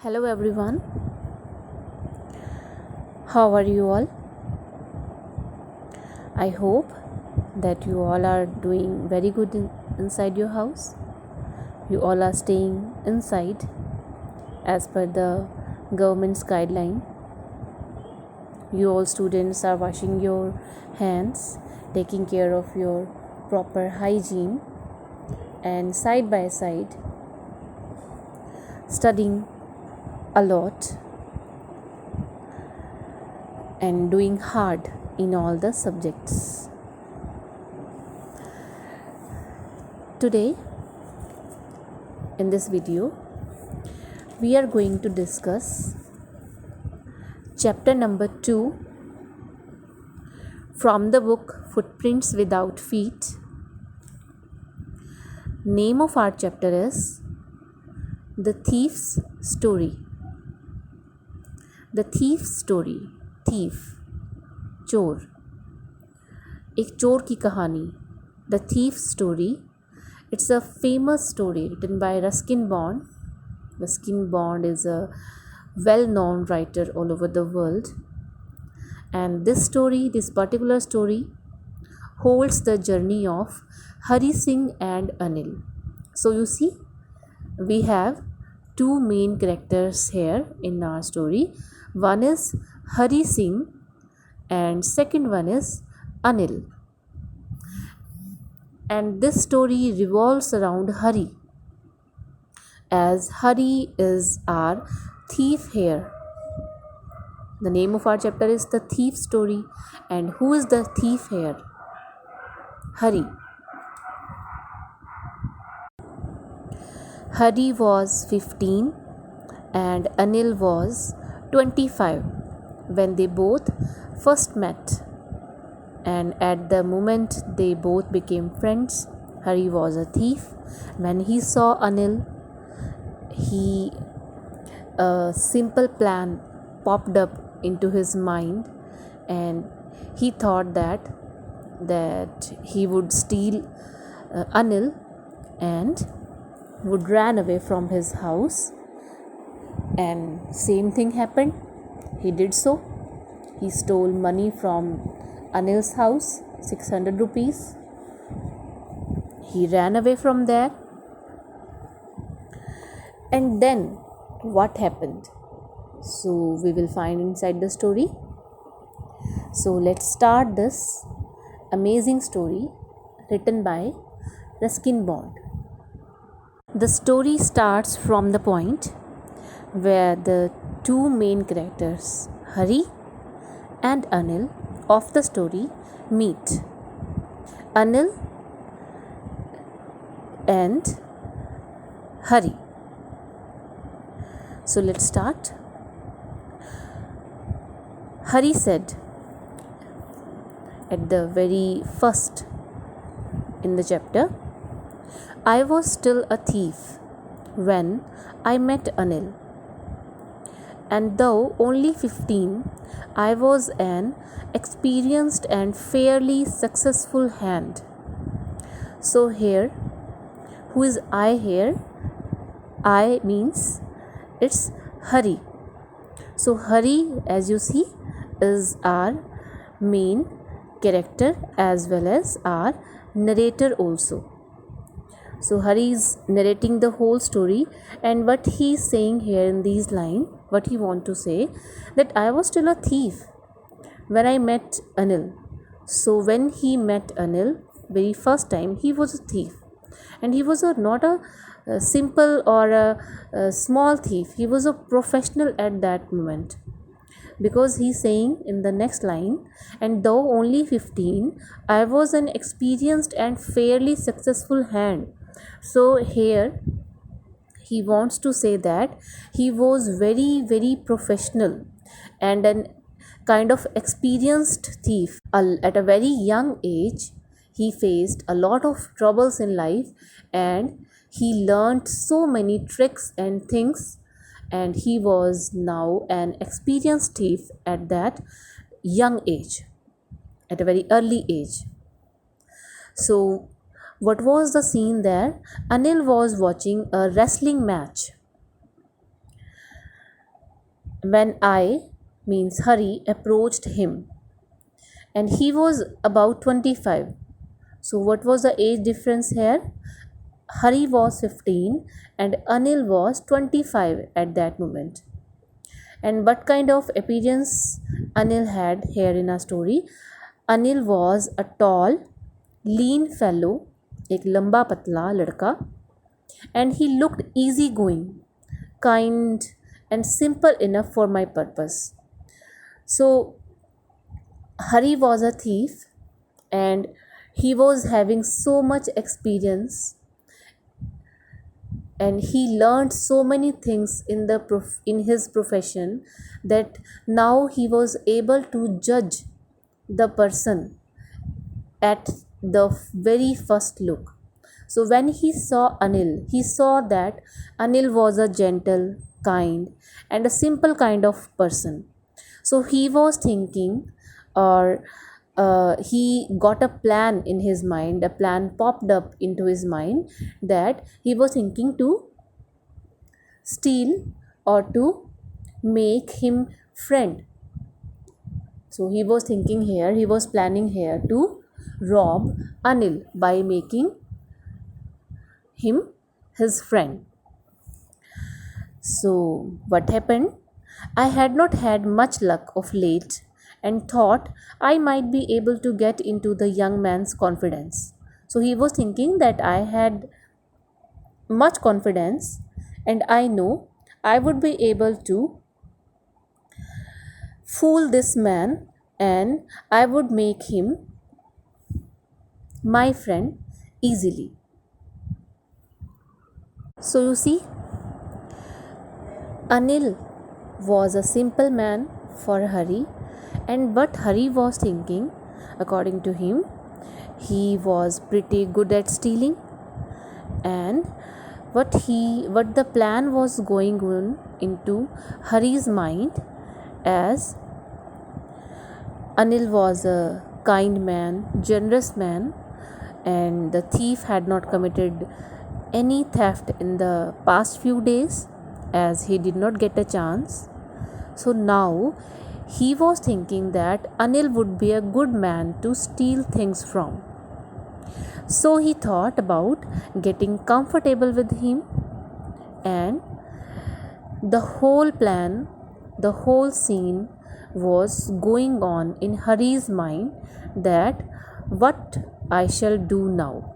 Hello everyone, how are you all? I hope that you all are doing very good inside your house. You all are staying inside as per the government's guideline. You all students are washing your hands, taking care of your proper hygiene, and side by side studying a lot and doing hard in all the subjects. Today, in this video, we are going to discuss chapter number 2 from the book Footprints Without Feet. Name of our chapter is The Thief's Story. The Thief's Story. Thief, चोर, एक चोर की कहानी. The Thief's Story. It's a famous story written by Ruskin Bond. Ruskin Bond is a well-known writer all over the world. And this particular story, holds the journey of Hari Singh and Anil. So you see, we have two main characters here in our story. One is Hari Singh and second one is Anil. And this story revolves around Hari, as Hari is our thief here. The name of our chapter is The Thief Story. And who is the thief here? Hari. Hari was 15 and Anil was 25 when they both first met. And at the moment they both became friends, Hari was a thief. When he saw Anil, a simple plan popped up into his mind, and he thought that he would steal Anil and would run away from his house. And same thing happened. He did so. He stole money from Anil's house, 600 rupees. He ran away from there. And then what happened? So we will find inside the story. So let's start this amazing story written by Ruskin Bond. The story starts from the point where the two main characters, Hari and Anil, of the story meet. Anil and Hari. So let's start. Hari said at the very first in the chapter, I was still a thief when I met Anil. And though only 15, I was an experienced and fairly successful hand. So here, who is I here? I means it's Hari. So Hari, as you see, is our main character as well as our narrator also. So Hari is narrating the whole story, and what he is saying here in these lines, what he want to say, that I was still a thief when I met Anil. So when he met Anil very first time, he was a thief, and he was not a simple or a small thief. He was a professional at that moment, because he's saying in the next line, and though only 15, I was an experienced and fairly successful hand. So here he wants to say that he was very, very professional and an kind of experienced thief. At a very young age, he faced a lot of troubles in life, and he learned so many tricks and things, and he was now an experienced thief at that young age, at a very early age. So what was the scene there? Anil was watching a wrestling match. when I, means Hari, approached him, and he was about 25. So, what was the age difference here? Hari was 15 and Anil was 25 at that moment. And what kind of appearance Anil had here in our story? Anil was a tall, lean fellow, एक लंबा पतला लड़का, and he looked easygoing, kind, and simple enough for my purpose. So, Hari was a thief and he was having so much experience, and he learned so many things in his profession, that now he was able to judge the person at the very first look. So when he saw Anil, he saw that Anil was a gentle, kind, and a simple kind of person. So he was thinking, or he got a plan in his mind, a plan popped up into his mind, that he was thinking to steal or to make him friend. So he was thinking here, he was planning here to rob Anil by making him his friend. So what happened? I had not had much luck of late and thought I might be able to get into the young man's confidence. So he was thinking that I had much confidence and I know I would be able to fool this man and I would make him my friend easily. So you see, Anil was a simple man for Hari, and what Hari was thinking, according to him, he was pretty good at stealing, and what the plan was going on into Hari's mind, as Anil was a kind man, generous man, and the thief had not committed any theft in the past few days, as he did not get a chance. So now he was thinking that Anil would be a good man to steal things from. So he thought about getting comfortable with him, and the whole plan, the whole scene was going on in Hari's mind, that what I shall do now.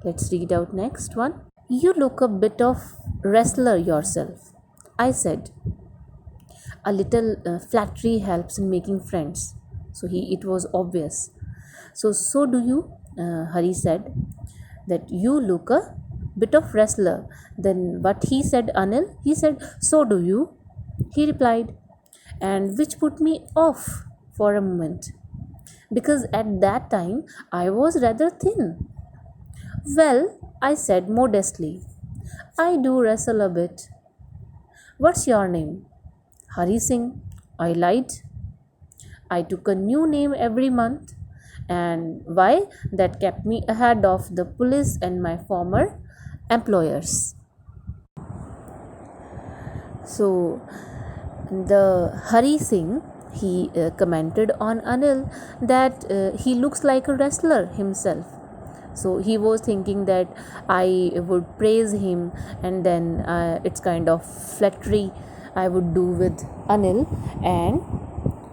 Let's read out next one. You look a bit of wrestler yourself, I said. A little flattery helps in making friends. So it was obvious. So do you, Hari said, that you look a bit of wrestler. Then what he said, Anil, he said, so do you, he replied, and which put me off for a moment, because at that time I was rather thin. Well, I said modestly, I do wrestle a bit. What's your name? Hari Singh. I lied. I took a new name every month. And why? That kept me ahead of the police and my former employers. So, the Hari Singh, he commented on Anil that he looks like a wrestler himself. So he was thinking that I would praise him, and then it's kind of flattery I would do with Anil, and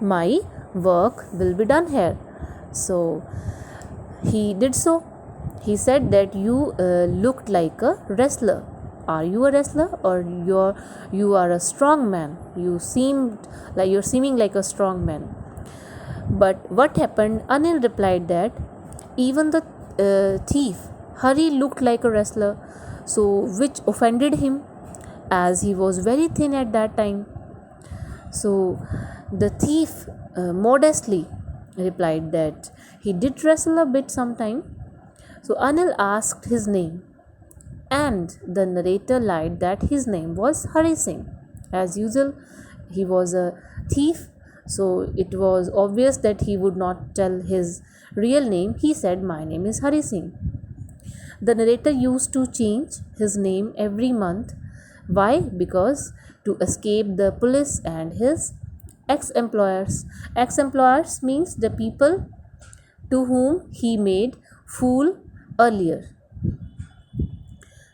my work will be done here. So he did so. He said that you looked like a wrestler. Are you a wrestler, or you are a strong man? You're seeming like a strong man. But what happened? Anil replied that even the thief Hari looked like a wrestler, so which offended him, as he was very thin at that time. So the thief modestly replied that he did wrestle a bit sometime. So Anil asked his name, and the narrator lied that his name was Hari Singh. As usual, he was a thief, so it was obvious that he would not tell his real name. He said, my name is Hari Singh. The narrator used to change his name every month Why? Because to escape the police and his ex-employers. Ex-employers means the people to whom he made fool earlier.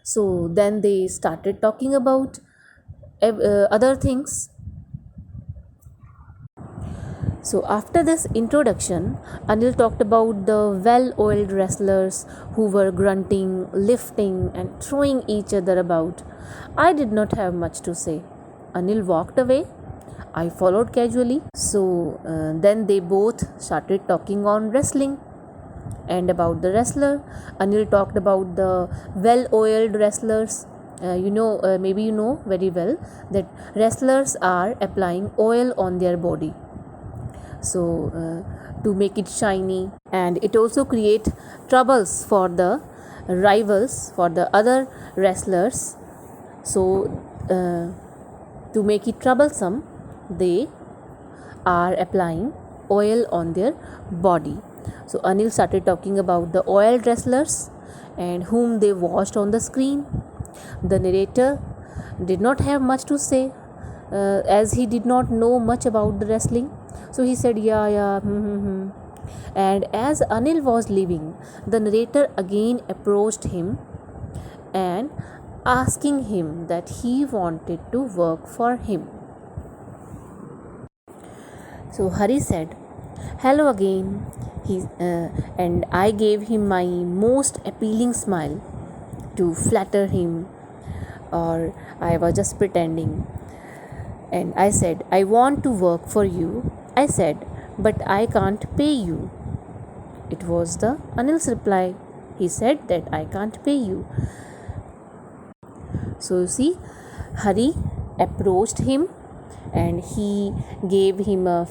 So then they started talking about other things. So after this introduction, Anil talked about the well-oiled wrestlers who were grunting, lifting and throwing each other about. I did not have much to say. Anil walked away. I followed casually. So then they both started talking on wrestling and about the wrestler. Anil talked about the well-oiled wrestlers. Maybe you know very well that wrestlers are applying oil on their body, so to make it shiny, and it also create troubles for the rivals, for the other wrestlers. So to make it troublesome, they are applying oil on their body. So Anil started talking about the oil wrestlers and whom they watched on the screen. The narrator did not have much to say, as he did not know much about the wrestling. So he said, yeah. And as Anil was leaving, the narrator again approached him and asking him that he wanted to work for him. So Hari said, hello again. And I gave him my most appealing smile to flatter him, or I was just pretending. And I said, I want to work for you. I said, but I can't pay you. It was the Anil's reply. He said that I can't pay you. So you see, Hari approached him and he gave him a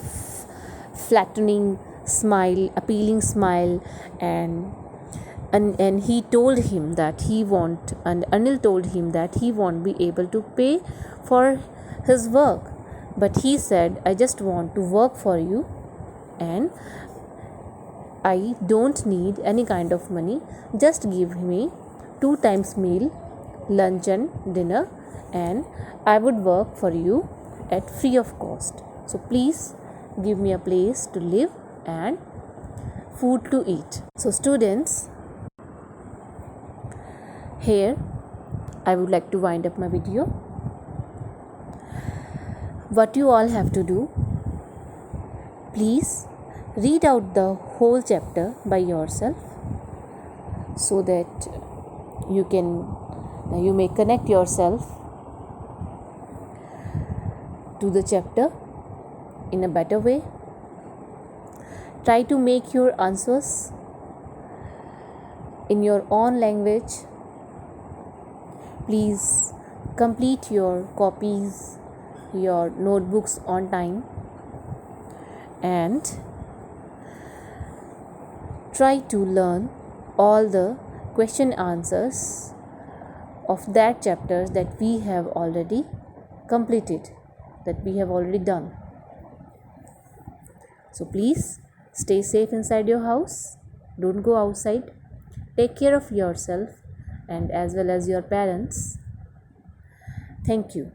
flattering smile, appealing smile, and he told him that and Anil told him that he won't be able to pay for his work, but he said, I just want to work for you and I don't need any kind of money. Just give me 2 times meal, lunch and dinner, and I would work for you at free of cost. So please give me a place to live and food to eat. So students, here I would like to wind up my video. What you all have to do, please read out the whole chapter by yourself so that you may connect yourself to the chapter in a better way. Try to make your answers in your own language. Please complete your copies, your notebooks on time, and try to learn all the question answers of that chapters that we have already completed, that we have already done. So please stay safe inside your house. Don't go outside. Take care of yourself and as well as your parents. Thank you.